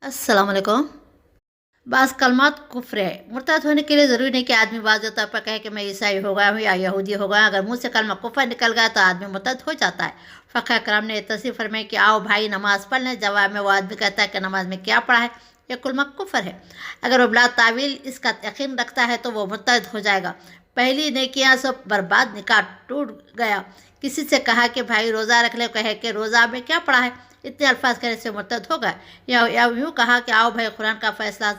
अस्सलाम वालेकुम। बाज़ कलमात कुफ्र है। मुर्तद होने के लिए ज़रूरी नहीं कि आदमी वाज़ तौर पर कहे कि मैं ईसाई हो गया हूँ या यहूदी हो गया। अगर मुँह से कलमा कुफ्र निकल गया तो आदमी मुर्तद हो जाता है। फ़क़ह कराम ने तस्रीफ़ फरमाई कि आओ भाई नमाज़ पढ़ लें। जवाब में वो आदमी कहता है कि नमाज में क्या पढ़ा है, यह कलमा कुफ्र है। अगर वो बिला तावील इसका यकीन रखता है तो वो मुर्तद हो जाएगा। पहली नेकियां सब बर्बाद, निकाह टूट गया। किसी से कहा कि भाई रोज़ा रख ले, कहे कि रोज़ा में क्या पढ़ा है, इतने अल्फाज कहने से मुर्तद हो गए। या यूँ कहा कि आओ भाई कुरान का फैसला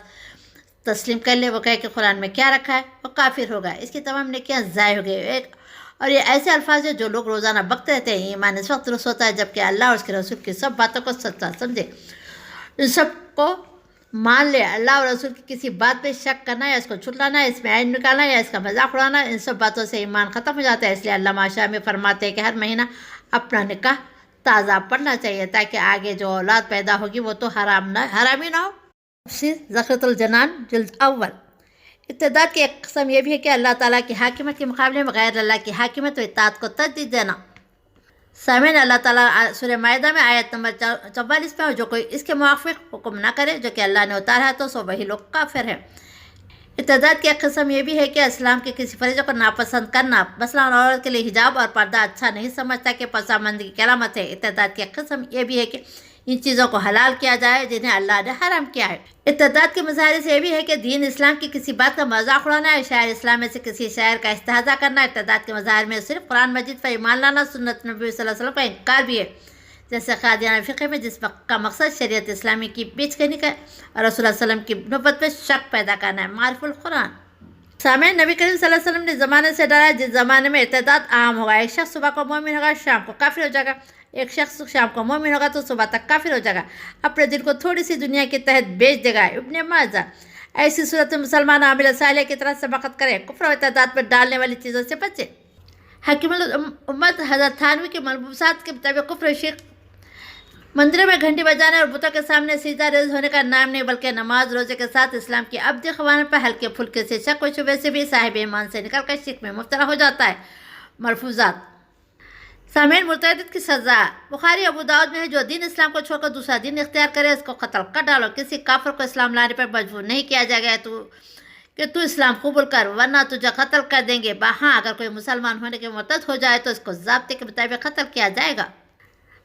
तस्लीम कर ले, वो कहे कि कुरान में क्या रखा है, वो काफिर हो गया। इसकी तमाम नेकियां ज़ाय हो गई। एक और ये ऐसे अल्फाज है जो लोग रोज़ाना बकते रहते हैं। ईमान इस वक्त दुरुस्त होता है जबकि अल्लाह और उसके रसूल की सब बातों को सच्चा समझे, इन सब को मान ले। अल्लाह और रसूल की किसी बात पे शक करना या इसको छुटलाना, इसमें ऐन निकालना या इसका मजाक उड़ाना, इन सब बातों से ईमान ख़त्म हो जाता है। इसलिए अल्लाह माशा में फरमाते हैं कि हर महीना अपना निकाह ताज़ा पढ़ना चाहिए ताकि आगे जो औलाद पैदा होगी वो तो हरामी ना हो। ज़खरतुल जनान जिल्द अव्वल। इत्तेदाद की एक कस्म यह भी है कि अल्लाह ताला की हाकिमत के मुकाबले में गैर अल्लाह की हाकिमत व इत्ताअत को तरजीह देना। सामीन, अल्लाह ताला सूरह माइदा में आयत नंबर 44 में, जो कोई इसके मुवाफिक हुक्म ना करे जो कि अल्लाह ने उतारा है तो सो वही लोग काफिर हैं। इत्तेदाद की एक किस्म यह भी है कि इस्लाम के किसी फरीज़े को नापसंद करना, मसलन औरत के लिए हिजाब और पर्दा अच्छा नहीं समझता कि पसमानदगी की अलामत है। इत्तेदाद की एक किस्म यह भी है कि इन चीज़ों को हलाल किया जाए जिन्हें अल्लाह ने हराम किया है। इत्तेदाद के मज़ाहिर से यह भी है कि दीन इस्लाम की किसी बात का मजाक उड़ाना है, शायर इस्लाम में से किसी शायर का इस्तेहज़ा करना। इत्तेदाद के मज़ाहिर में सिर्फ कुरान मजीद पर ईमान लाना, सुन्नत नबी सल्लल्लाहु अलैहि वसल्लम का इनकार भी है, जैसे कादियाना फ़िक़्ह में जिस का मकसद शरीयत इस्लामी की बेचकनी का और रसूल सल्लल्लाहु अलैहि वसल्लम की नबुव्वत पर शक पैदा करना है। मारिफुल कुरान। सामने, नबी करीम सल्लल्लाहु अलैहि वसल्लम ने ज़माने से डरा जिस ज़माने में इत्तेदाद आम होगा। एक शख्स सुबह को मोमिन होगा, शाम को काफिर हो जाएगा। एक शख्स शाम को मोमिन होगा तो सुबह तक काफिर हो जाएगा, अपने दिल को थोड़ी सी दुनिया के तहत बेच देगा। इब्ने माजा। ऐसी सूरत में मुसलमान आमिल सालिह की तरह सबकत करें, कुफ्र और इत्तेदाद पर डालने वाली चीज़ों से बचे। हकीमुल उम्मत हज़रत थानवी के मलबूसात के मुताबिक कुफ्र शिर्क मंदिरों में घंटी बजाने और बुतों के सामने सीधा रेज होने का नाम नहीं, बल्कि नमाज रोजे के साथ इस्लाम की अब्दी ख़वानीन पर हल्के फुल्के से शक व शुबे से भी साहिब ईमान से निकल कर शिर्क में मुब्तला हो जाता है। मरफूजात। सामीन, मुर्तद की सज़ा बुखारी अबू दाऊद में है, जो दीन इस्लाम को छोड़कर दूसरा दीन इख्तियार करे उसको कत्ल कर डालो। किसी काफिर को इस्लाम लाने पर मजबूर नहीं किया जाएगा कि तू इस्लाम कबूल कर वरना तुझे कत्ल कर देंगे। हाँ, अगर कोई मुसलमान होने के मुर्तद हो जाए तो इसको ज़ाब्ते के मुताबिक कत्ल किया जाएगा।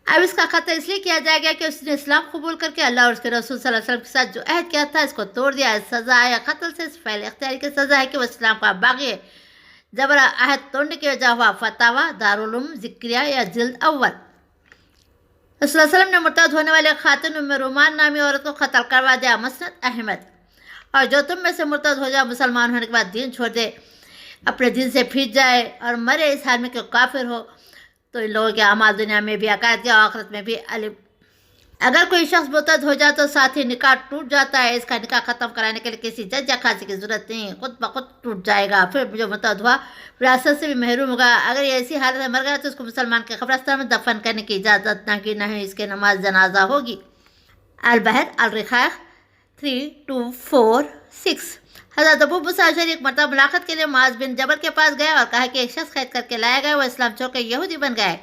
अब इसका कत्ल इसलिए किया जाएगा कि उसने इस्लाम कबूल करके अल्लाह और उसके रसूल सल्लल्लाहु अलैहि वसल्लम के साथ जो अहद किया था इसको तोड़ दिया। सज़ा या कत्ल से फ़ैल इख्तियारी की सज़ा है कि वो इस्लाम का बागी है। जबर अहद तोड़ने की वजह हुआ फतावा दारुल उलूम ज़िक्रिया या जिल्द अव्वल। रसूल सल्लल्लाहु अलैहि वसल्लम ने मुर्तद होने वाले खातून उम्मे रुमान नामी औरत को कत्ल करवा दिया। मसनद अहमद। और जो तुम में से मुर्तद हो जाए, मुसलमान होने के बाद दीन छोड़ दे, अपने दीन से फिर जाए और मरे इस हाल में कि काफिर हो, तो इन लोगों के अमाल दुनिया में भी अकायद के आखिरत में भी अलिम। अगर कोई शख्स मुर्तद हो जाए तो साथ ही निकाह टूट जाता है। इसका निकाह ख़त्म कराने के लिए किसी जज या काजी की ज़रूरत नहीं, खुद ब खुद टूट जाएगा। फिर जो मुर्तद हुआ विरासत से भी महरूम होगा। अगर ये ऐसी हालत में मर गया तो उसको मुसलमान के कब्रिस्तान में दफन करने की इजाज़त नहीं इसके नमाज जनाजा होगी। अल-बहर अल-रिखाख 3246। हज़रत अबू मूसा अशअरी एक मरतबा मुलाकात के लिए मुआज़ बिन जबल के पास गया और कहा कि एक शख्स कैद करके लाया गया, वो इस्लाम छोड़कर यहूदी बन गया है।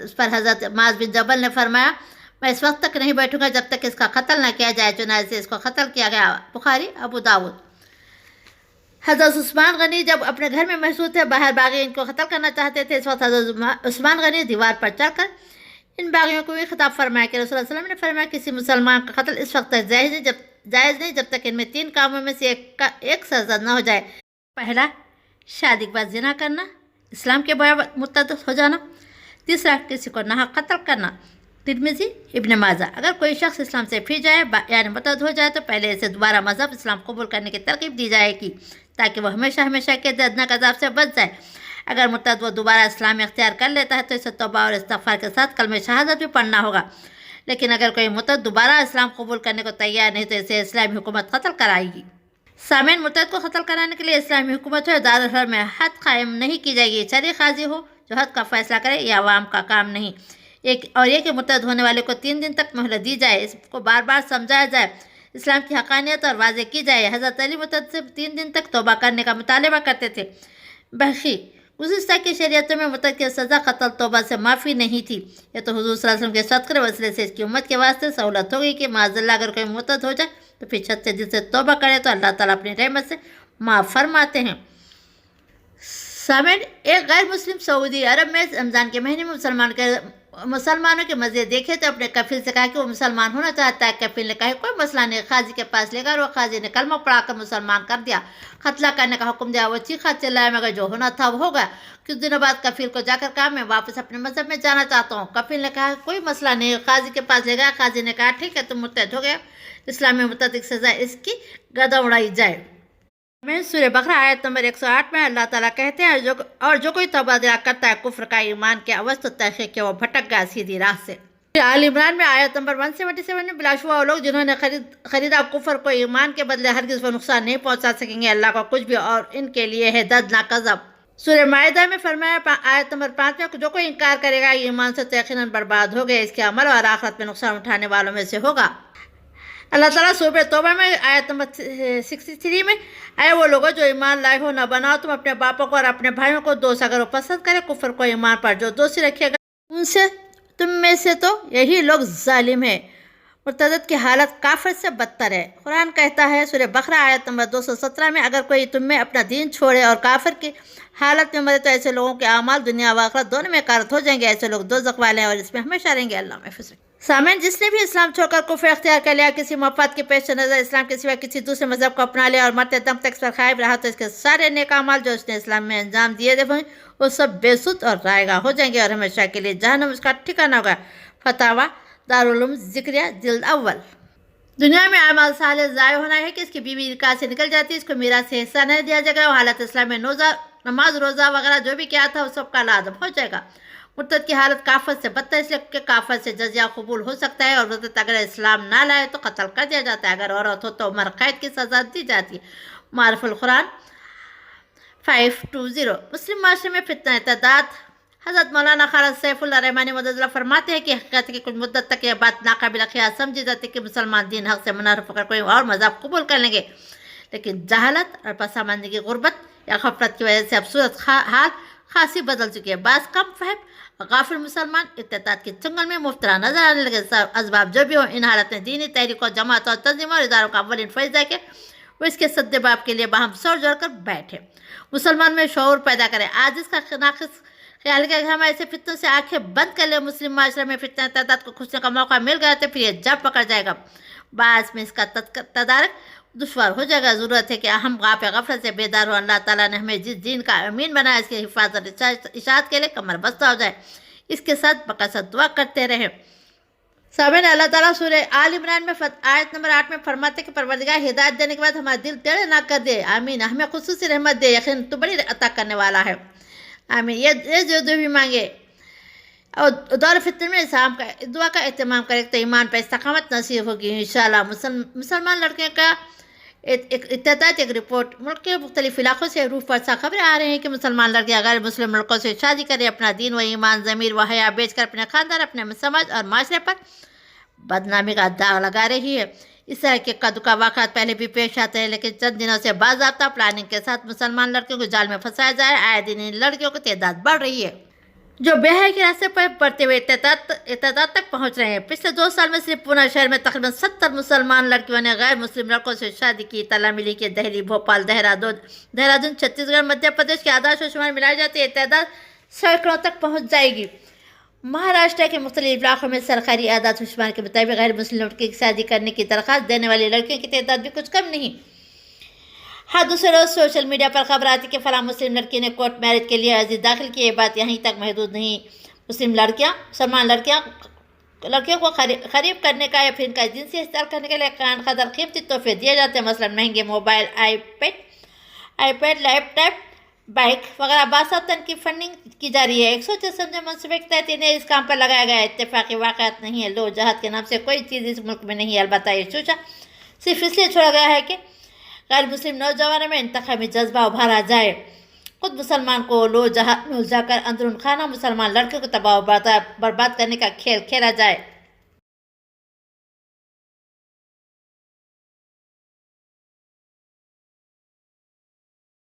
उस पर हज़रत मुआज़ बिन जबल ने फरमाया, मैं इस वक्त तक नहीं बैठूंगा जब तक इसका कत्ल न किया जाए। चुनाचे से इसको कत्ल किया गया। बुखारी अबू दाऊद। हज़रत उस्मान गनी जब अपने घर में महसूस थे, बाहर बागी इनको कत्ल करना चाहते थे। इस वक्त हज़रत उस्मान गनी दीवार पर चढ़कर इन बागियों को भी खिताब फरमाया कि रसूल सल्लल्लाहु अलैहि वसल्लम ने फरमाया, किसी मुसलमान का कत्ल इस वक्त तक जायज़ नहीं जब तक इनमें 3 कामों में से एक सज़ा न हो जाए। पहला, शादी के बाद ज़िना करना, इस्लाम के बाद मुर्तद हो जाना। तीसरा, किसी को नाहक कत्ल करना। तिरमिज़ी इब्न माजा। अगर कोई शख्स इस्लाम से फिर जाए यानी मुर्तद हो जाए तो पहले इसे दोबारा मज़हब इस्लाम कबूल करने की तरकीब दी जाएगी ताकि वह हमेशा हमेशा के दर्दनाक अज़ाब से बच जाए। अगर मुर्तद वो दोबारा इस्लाम इख्तियार कर लेता है तो इसे तौबा और इस्तिग़फ़ार के साथ कलमे शहादत भी पढ़ना होगा। लेकिन अगर कोई मुर्तद दोबारा इस्लाम कबूल करने को तैयार नहीं तो इसे इस्लामी हुकूमत कत्ल कराएगी। सामीन, मुर्तद को कत्ल कराने के लिए इस्लामी हुकूमत हो, दारुल हर्ब में हद कायम नहीं की जाएगी। शरई काजी हो जो हद का फैसला करे, यह आवाम का काम नहीं। एक मुर्तद होने वाले को 3 दिन तक मोहलत दी जाए, इसको बार बार समझाया जाए, इस्लाम की हक़ानियत और वाज़ेह की जाए। हज़रत अली मुर्तद से 3 दिन तक तौबा करने का मुतालबा करते थे। बखी गुज़िश्ता की शरीयतों में मुर्तद की सज़ा क़त्ल तौबा से माफ़ी नहीं थी। यह तो हुज़ूर सल्लल्लाहु अलैहि वसल्लम के सदक़े वसीले से इसकी उम्मत के वास्ते सहूलत हो गई कि माज़अल्लाह अगर कोई मुर्तद हो जाए तो फिर छत से दिल से तौबा करे तो अल्लाह ताला अपनी रहमत से माफ़ फरमाते हैं। सामिन, एक गैर मुस्लिम सऊदी अरब में रमज़ान के महीने में मुसलमानों के मज़े देखे तो अपने कफिल से कहा कि वो मुसलमान होना चाहता है। कफिल ने कहा कोई मसला नहीं, काजी के पास लेगा और वो काजी ने कलमा पढ़ाकर मुसलमान कर दिया। खतला करने का हुक्म दिया। वो चीखा चिल्लाया मगर जो होना था वो होगा। कुछ दिनों बाद कफिल को जाकर कहा मैं वापस अपने मज़हब में जाना चाहता हूँ। कफिल ने कहा कोई मसला नहीं, काजी के पास लेगा। काजी ने कहा ठीक है तुम मुर्तद हो गया, इस्लाम में मुर्तद की सज़ा इसकी गर्दन उड़ाई जाए। में सूरह बकरा आयत नंबर 108 में अल्लाह ताला कहते हैं जो कोई तौबा करता है कुफ्र का ईमान के अवस्त तहक़ीक़ के वो भटक गया सीधी राह से। आल इमरान में आयत नंबर 177 में बिलाशुबा वो लोग जिन्होंने खरीदा कुफ्र को ईमान के बदले हरगिज़ वो नुकसान नहीं पहुंचा सकेंगे अल्लाह को कुछ भी, और इनके लिए है दर्दनाक अज़ाब। सूरह माइदा में फरमाया आयत नंबर 5 में जो कोई इनकार करेगा ईमान से तो यकीनन बर्बाद हो गया, इसके अमल और आखिरत में नुकसान उठाने वालों में से होगा। अल्लाह ताला सूरह तौबा में आयत नंबर 63 में आए वो लोगों जो ईमान लाए हो न बनाओ तुम अपने बापों को और अपने भाइयों को दोस्त अगर वो पसंद करे कुफ्र को ईमान पर जो दोस्ती रखेगा उनसे तुम में से तो यही लोग जालिम है। मुर्तद की हालत काफिर से बदतर है। कुरान कहता है सूरह बकरा आयत नंबर 217 में अगर कोई तुम में अपना दीन छोड़े और काफिर की हालत में मरे तो ऐसे लोगों के अमाल दुनिया व आखिरत दोनों में कारत हो जाएंगे। ऐसे लोग दोज़ख वाले हैं और इसमें हमेशा रहेंगे। अल्लाह महफूज रखे। सामन, जिसने भी इस्लाम छोड़कर कुफ्र अख्तियार कर लिया, किसी मफाद के पेश नज़र इस्लाम के सिवा किसी दूसरे मज़हब को अपना लिया और मरते दम तक इस पर खाइब रहा तो इसके सारे नेक अमाल जो उसने इस्लाम में अंजाम दिए थे वो सब बेसुध और रायगा हो जाएंगे और हमेशा के लिए जहन्नम उसका ठिकाना होगा। फतावा दारुल उलूम ज़िक्रिया जिल्द अव्वल। दुनिया में अमाल साले ज़ाय होना है कि इसकी बीवी निकाह से निकल जाती है, इसको मीरास से हिस्सा नहीं दिया जाएगा। वो हालत इस्लाम में नमाज रोज़ा वगैरह जो भी किया था वो सबका लाज़िम हो जाएगा। मुर्तद की हालत काफर से बदतर इसलिए कि काफर से जजिया कबूल हो सकता है और मुर्तद अगर इस्लाम ना लाए तो कत्ल कर दिया जाता है। अगर औरत हो तो उम्र कैद की सज़ा दी जाती है। मारिफुल कुरान 520। मुस्लिम माशरे में फितना तदाद। हज़रत मौलाना खालिद सैफुल्लाह रहमानी मददुल्लाह फरमाते हैं कि हकीकत की कुछ मुद्दत तक यह बात नाकाबिल क़ियास समझी जाती कि मुसलमान दीन हक़ से मुनहरफ होकर कोई और मज़हब कबूल कर लेंगे, लेकिन जहालत और पसमानदगी गुर्बत या गफलत की वजह से अब सूरत हाल खासी बदल चुकी है। बास कम फहम गाफिल मुसलमान इत्तेदाद के चंगल में मुफ्तरा नजर आने लगे। असबाब जो भी हो, इन हालत में दीनी तहरीक और जमात और तंजीमों और इदारों का अव्वलिन फैज़ है कि वो इसके सद्देबाब के लिए बाहम सर जोड़कर बैठे, मुसलमान में शऊर पैदा करें। आज इसका नाक़िस ख्याल कि हम ऐसे फितनों से आंखें बंद कर ले, मुस्लिम माशरे में फितना तादाद को खुशने का मौका मिल गया तो फिर ये जब पकड़ जाएगा। बाद में इसका तदारक दुश्वार हो जाएगा। ज़रूरत है कि हम गफलत से बेदार हो। अल्लाह ताला ने हमें जिस दीन का अमीन बनाया इसकी हिफाजत इशाअत के लिए कमर बस्ता हो जाए, इसके साथ बकसरत दुआ करते रहे। सामने अल्लाह ताला सूरह आल इमरान में आयत नंबर 8 में फरमाते कि परवरदिगार हिदायत देने के बाद हमारा दिल टेढ़े ना कर दे। आमीन। हमें खुसूसी रहमत दे, यकीन तो बड़ी अता करने वाला है। आमीन। ये जो भी मांगे और दौर फितर में इस्लाम का दुआ का एहतमाम करें तो ईमान पर इस्तकामत नसीब होगी इंशाअल्लाह। मुसलमान लड़के का एक रिपोर्ट मुल्क के मुख्तलिफ इलाकों से रूह पर सा खबरें आ रही हैं कि मुसलमान लड़कियां गैर मुस्लिम लड़कों से शादी करें, अपना दीन व ईमान ज़मीर व हया बेच कर अपने ख़ानदान, अपने समाज और माशरे पर बदनामी का दाग लगा रही है। इस तरह के कदुका वाक़ात पहले भी पेश आते हैं, लेकिन चंद दिनों से बाज़ाब्ता प्लानिंग के साथ मुसलमान लड़कियों को जाल में फंसाया जाए। आए दिन इन लड़कियों की तादाद बढ़ रही है जो बेहया के रास्ते पर बढ़ते हुए इत्तेदाद तक पहुंच रहे हैं। पिछले 2 साल में सिर्फ पूना शहर में तकरीबन 70 मुसलमान लड़कियों ने गैर मुस्लिम लड़कों से शादी की। इत्तला मिली कि दिल्ली, भोपाल, देहरादून, छत्तीसगढ़, मध्य प्रदेश के आदाश व शुमार मिलाई जाती है तादाद सैकड़ों तक पहुँच जाएगी। महाराष्ट्र के मुख्तलिफ इलाकों में सरकारी आदाद व शुमार के मुताबिक गैर मुस्लिम लड़की की शादी करने की दरख्वास्त देने वाली लड़कियों की तादाद भी कुछ कम नहीं। हाँ, दूसरे रोज़ सोशल मीडिया पर खबर आती कि फलां मुस्लिम लड़की ने कोर्ट मैरिज के लिए अर्जी दाखिल की। ये बात यहीं तक महदूद नहीं। मुसलमान लड़कियों को खरीब करने का या फिर इनका जिनसी इस्तेमाल करने के लिए कदर कीमती तोहफे दिए जाते हैं। मसलन महंगे मोबाइल, आईपैड, लैपटॉप, बाइक वगैरह बासातन की फंडिंग की जा रही है। एक सोचे समझे मनसूबे के तहत इन्हें इस काम पर लगाया गया। इत्तेफाकी वाक़यात नहीं है। लो जहाद के नाम से कोई चीज़ इस मुल्क में नहीं है। अलबत्ता ये शोशा सिर्फ इसलिए छोड़ा गया है कि गैर मुस्लिम नौजवानों में इंतखाबी जज्बा उभारा जाए। खुद मुसलमान को लो जहाद में उलझाकर अंदरून खाना मुसलमान लड़के को तबाह बर्बाद करने का खेल खेला जाए।